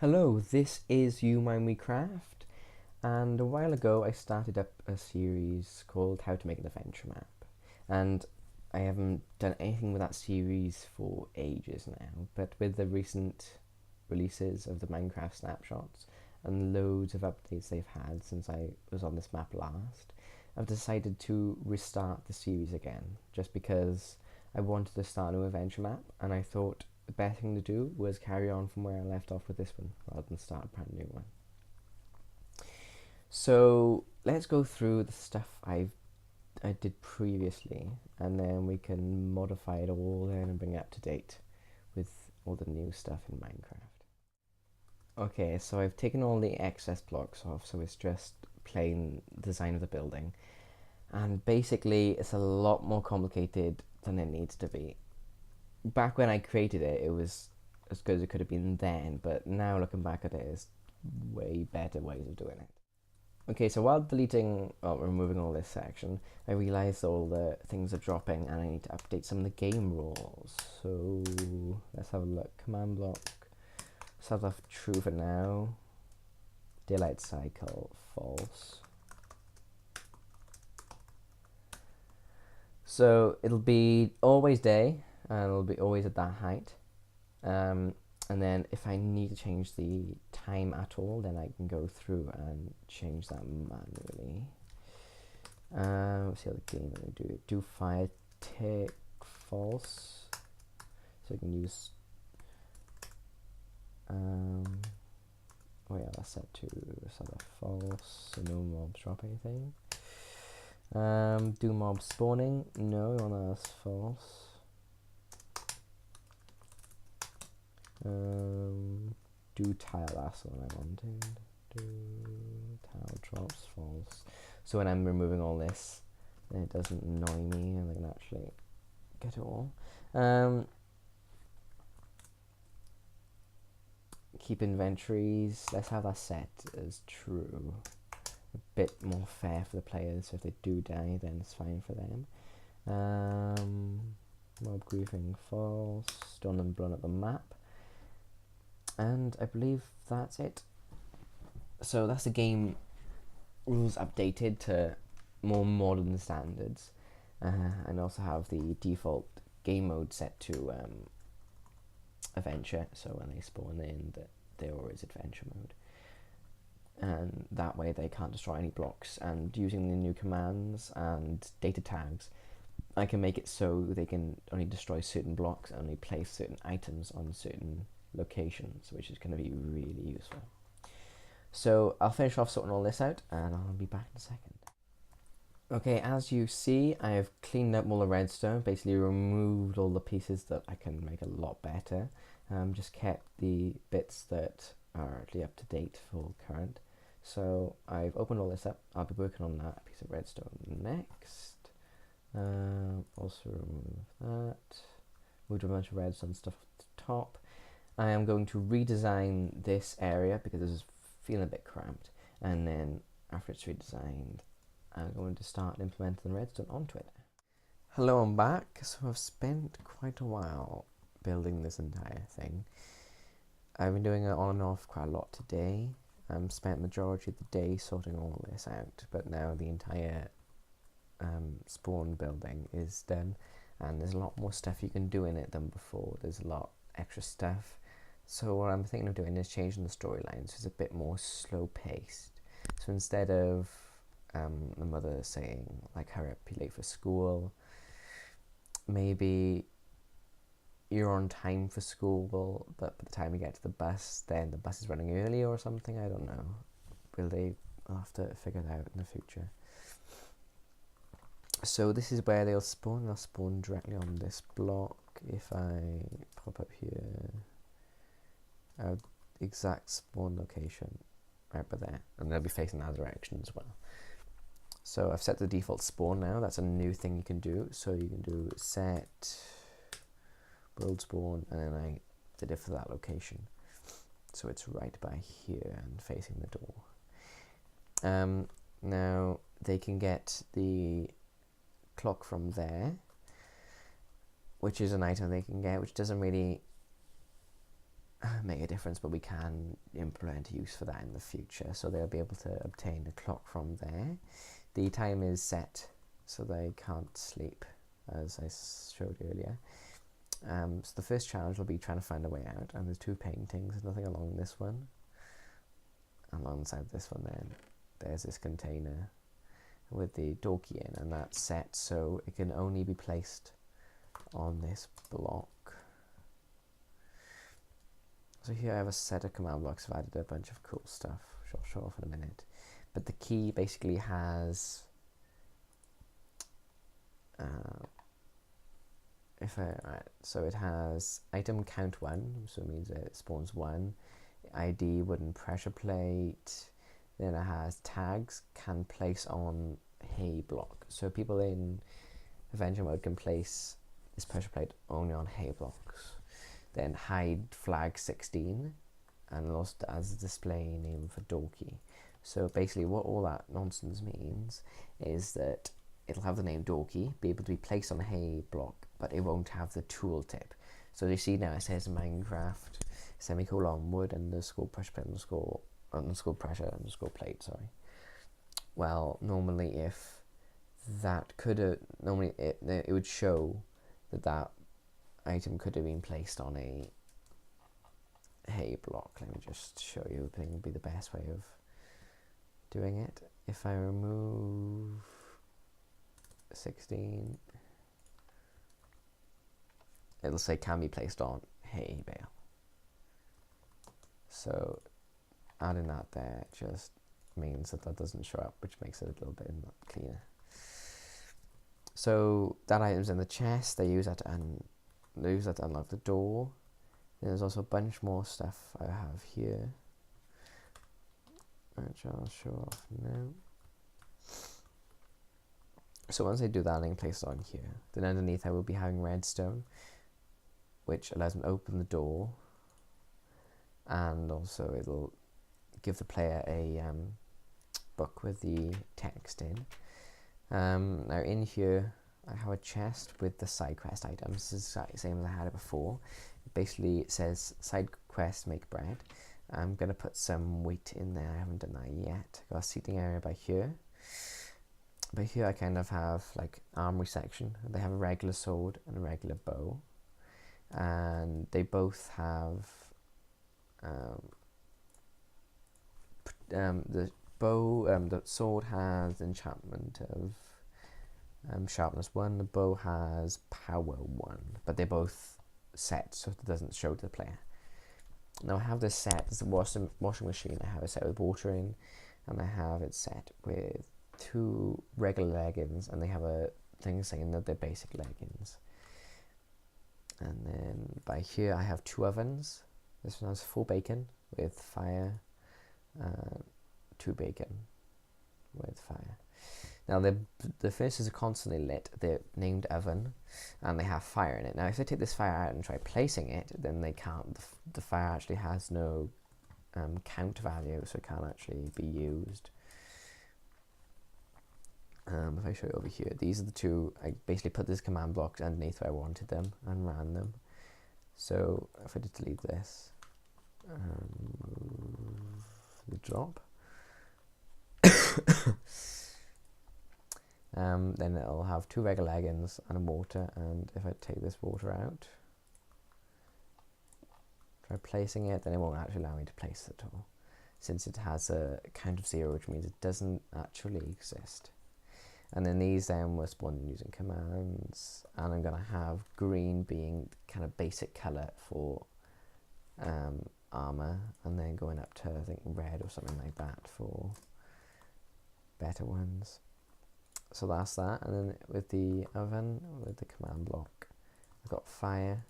Hello, this is YouMineWeCraft, and a while ago I started up a series called How to Make an Adventure Map, and I haven't done anything with that series for ages now, but with the recent releases of the Minecraft snapshots and loads of updates they've had since I was on this map last, I've decided to restart the series again, just because I wanted to start a new adventure map, and I thought the best thing to do was carry on from where I left off with this one, rather than start a brand new one. So let's go through the stuff I did previously, and then we can modify it all and bring it up to date with all the new stuff in Minecraft. Okay, so I've taken all the excess blocks off, so it's just plain design of the building. And basically, it's a lot more complicated than it needs to be. Back when I created it, it was as good as it could have been then, but now looking back at it, it's way better ways of doing it. Okay, so while removing all this section, I realised all the things are dropping and I need to update some of the game rules. So let's have a look. Command block. Start off true for now. Daylight cycle, false. So it'll be always day, and it'll be always at that height. And then if I need to change the time at all, then I can go through and change that manually. Let's see how the game going to do it. Do fire tick false. So I can use oh yeah, that's set to false, so no mobs drop anything. Do mob spawning? No, we want that's false. Do tile, that's the one I wanted. Do tile drops false. So when I'm removing all this, then it doesn't annoy me and I can actually get it all. Keep inventories. Let's have that set as true. A bit more fair for the players, so if they do die, then it's fine for them. Mob griefing false. Done and blown up the map. And I believe that's it. So that's the game rules updated to more modern standards, and also have the default game mode set to adventure, so when they spawn in, they're always adventure mode, and that way they can't destroy any blocks. And using the new commands and data tags, I can make it so they can only destroy certain blocks and only place certain items on certain locations, which is going to be really useful. So I'll finish off sorting all this out and I'll be back in a second. Okay, as you see, I have cleaned up all the redstone, basically removed all the pieces that I can make a lot better. Just kept the bits that are actually up to date for current. So I've opened all this up. I'll be working on that piece of redstone next. Also remove that. Moved a bunch of redstone stuff at the top. I am going to redesign this area because this is feeling a bit cramped, and then after it's redesigned, I'm going to start implementing the redstone onto it. Hello, I'm back. So I've spent quite a while building this entire thing. I've been doing it on and off quite a lot today. Spent the majority of the day sorting all this out, but now the entire spawn building is done, and there's a lot more stuff you can do in it than before. There's a lot extra stuff. So what I'm thinking of doing is changing the storyline so it's a bit more slow paced. So instead of the mother saying like, hurry up, you're late for school, maybe you're on time for school, but by the time you get to the bus, then the bus is running early or something. I don't know. I'll have to figure it out in the future. So this is where they'll spawn. They'll spawn directly on this block. If I pop up here, our exact spawn location right by there, and they'll be facing that direction as well. So I've set the default spawn now. That's a new thing you can do. So you can do set world spawn, and then I did it for that location, so it's right by here and facing the door. Now they can get the clock from there, which is an item they can get, which doesn't really make a difference, but we can implement use for that in the future. So they'll be able to obtain a clock from there. The time is set, so they can't sleep, as I showed earlier. So the first challenge will be trying to find a way out, and there's 2 paintings. There's nothing along this one. Alongside this one, then there's this container with the dorky in, and that's set so it can only be placed on this block. So here I have a set of command blocks. I've added a bunch of cool stuff, which I'll show off in a minute. But the key basically has, so it has item count 1, so it means it spawns 1, ID wooden pressure plate, then it has tags, can place on hay block. So people in adventure mode can place this pressure plate only on hay blocks. Then hide flag 16, and lost as a display name for dorky. So basically what all that nonsense means is that it'll have the name dorky, be able to be placed on a hay block, but it won't have the tooltip. So you see now it says Minecraft semicolon wood underscore pressure plate underscore pressure underscore plate, sorry. Well, normally if that could have, normally it would show that item could have been placed on a hay block. Let me just show you. I think would be the best way of doing it. If I remove 16, it'll say can be placed on hay bale. So adding that there just means that doesn't show up, which makes it a little bit cleaner. So that item's in the chest. They use that to unlock the door. Then there's also a bunch more stuff I have here, which I'll show off now. So once I do that, I can place it on here. Then underneath I will be having redstone, which allows me to open the door, and also it'll give the player a book with the text in. Now in here I have a chest with the side quest items. This is the same as I had it before. Basically it says side quest make bread. I'm going to put some wheat in there. I haven't done that yet. Got a seating area by here. By here I kind of have like armory section. They have a regular sword and a regular bow, and they both have the sword has enchantment of sharpness 1, the bow has power 1, but they're both set so it doesn't show to the player. Now I have this set, it's a washing machine. I have it set with water in, and I have it set with 2 regular leggings, and they have a thing saying that they're basic leggings. And then by here I have 2 ovens. This one has 4 bacon with fire, 2 bacon with fire. Now the furnaces are constantly lit. They're named oven, and they have fire in it. Now if I take this fire out and try placing it, then they can't. The fire actually has no count value, so it can't actually be used. If I show you over here, these are the 2. I basically put this command block underneath where I wanted them and ran them. So if I just delete this, move the drop. Then it'll have 2 regular leggings and a water, and if I take this water out, try placing it, then it won't actually allow me to place it at all, since it has a count of 0, which means it doesn't actually exist. And then these then were spawned using commands, and I'm going to have green being kind of basic colour for armour, and then going up to I think red or something like that for better ones. So that's that. And then with the oven, with the command block, I've got fire,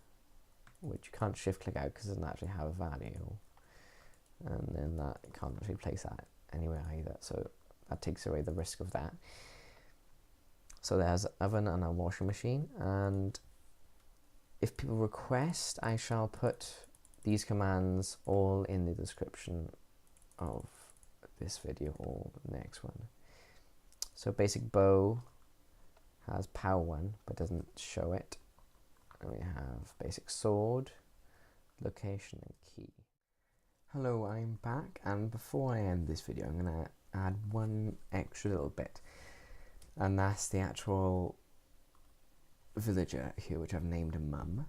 which you can't shift click out because it doesn't actually have a value, and then that can't actually place that anywhere either, so that takes away the risk of that. So there's an oven and a washing machine, and if people request, I shall put these commands all in the description of this video or the next one. So basic bow has power 1 but doesn't show it, and we have basic sword location and key. Hello, I'm back, and before I end this video I'm going to add one extra little bit, and that's the actual villager here, which I've named Mum.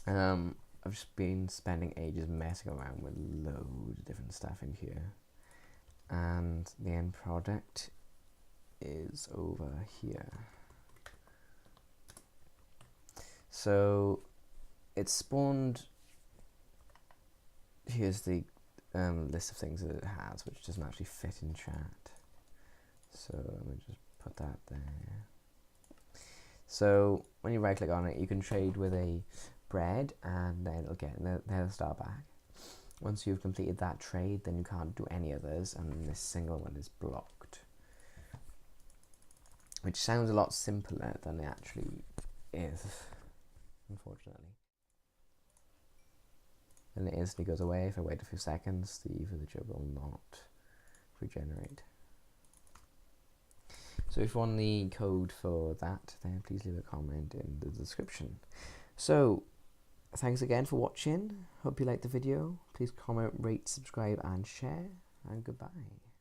I've just been spending ages messing around with loads of different stuff in here, and the end product is over here. So it's spawned. Here's the list of things that it has, which doesn't actually fit in chat. So let me just put that there. So when you right click on it, you can trade with a bread, and then it'll get the star back. Once you've completed that trade, then you can't do any others, and this single one is blocked, which sounds a lot simpler than it actually is, unfortunately. And it instantly goes away. If I wait a few seconds, the villager will not regenerate. So if you want the code for that, then please leave a comment in the description. So thanks again for watching. Hope you liked the video. Please comment, rate, subscribe and share, and goodbye.